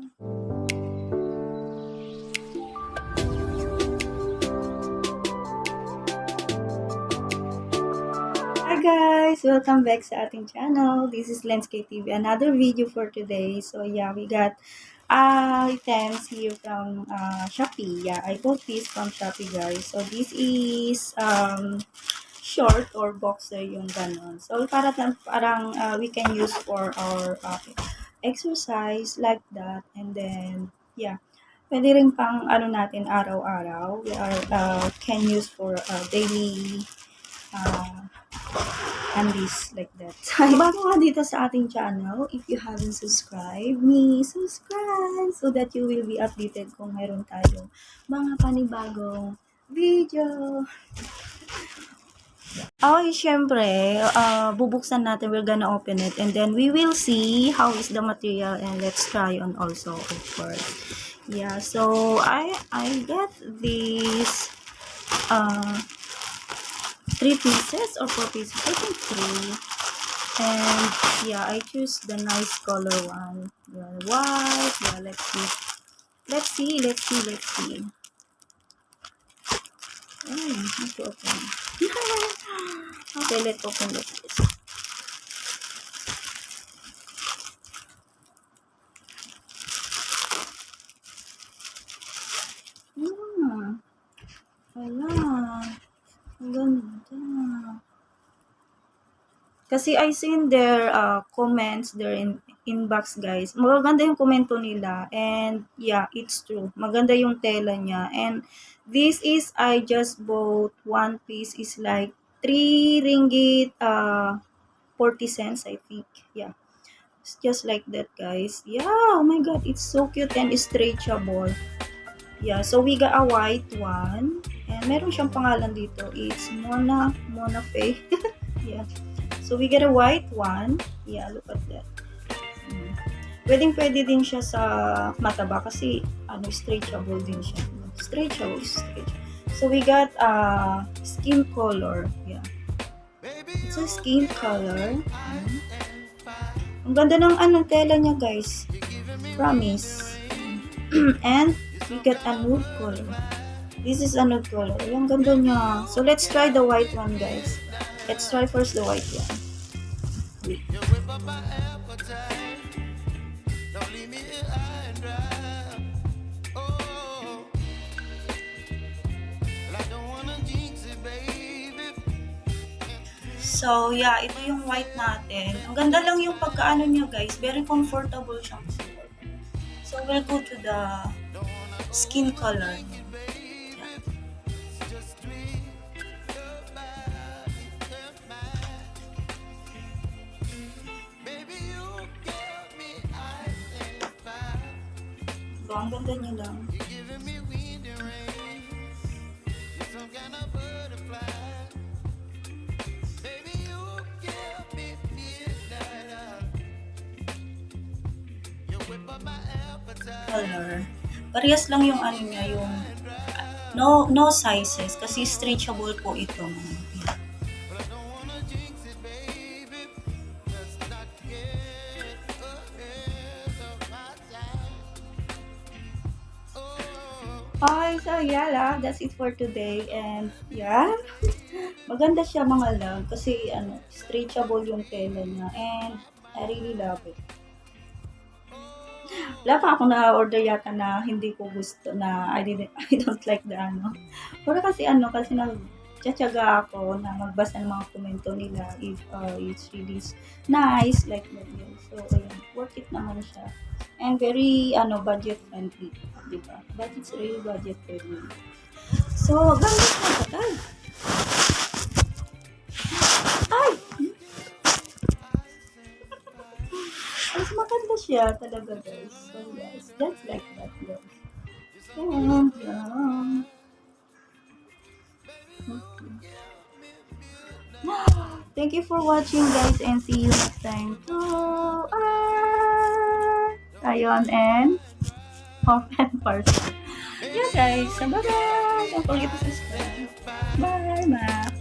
Hi guys! Welcome back sa ating channel. This is LENZKY TV. Another video for today. So yeah, we got items here from Shoppee. Yeah, I bought this from Shoppee guys. So this is short or boxer yung ganon. So parang we can use for our exercise like that. And then yeah, pwede rin pang ano natin araw-araw. We can use for daily undies like that. Bago ka dito sa ating channel, if you haven't subscribed, subscribe so that you will be updated kung mayroon tayong mga panibagong video. Okay, syempre, bubuksan natin, we're gonna open it and then we will see how is the material and let's try on also, of course. Yeah, so I got this 3 pieces or 4 pieces, I think 3, and yeah, I choose the nice color one. Yeah, white. Yeah, let's see. Oh, how to open? Okay, let's open this. Wala. Ang ganda. Kasi I seen their comments there in inbox guys. Maganda yung komento nila and yeah, it's true. Maganda yung tela niya and this is I just bought one piece is like 3 ringgit 40 cents I think. Yeah. It's just like that guys. Yeah, oh my god, it's so cute and stretchable. Yeah, so we got a white one and meron siyang pangalan dito. It's Mona Faye. Yeah. So, we get a white one. Yeah, look at that. Pwede din siya sa mataba kasi stretchable din siya. Stretchable. So, we got skin color. Yeah. It's a skin color. Ang ganda ng tela niya, guys. Promise. And we got a nude color. This is a nude color. Ang ganda niya. So, let's try the white one, guys. Let's try first the white one. So, yeah, ito yung white natin. Ang ganda lang yung pagkaano niya, guys. Very comfortable siyang suot. So, we'll go to the skin color. Ang ganda niya lang. Color. Parehas lang yung niya, yung no sizes kasi stretchable po ito. Okay, so yeah, that's it for today. And yeah, maganda siya mga love kasi stretchable yung tela niya and I really love it. Wala pa ako na-order yata na hindi ko gusto na I don't like the Pero kasi nagtsatsaga ako na magbasa ng mga komento nila if it's really nice like that. So ayan, worth it naman siya. And very budget friendly, diba? But it's really budget friendly. So, gamit na tagal. Ay! Mas maganda siya talaga, guys. So, yes, that's like that, guys. And, thank you for watching, guys, and see you next time. Tryon and open parcel. Yeah, guys. So, bye-bye. Don't forget to subscribe. Bye, ma.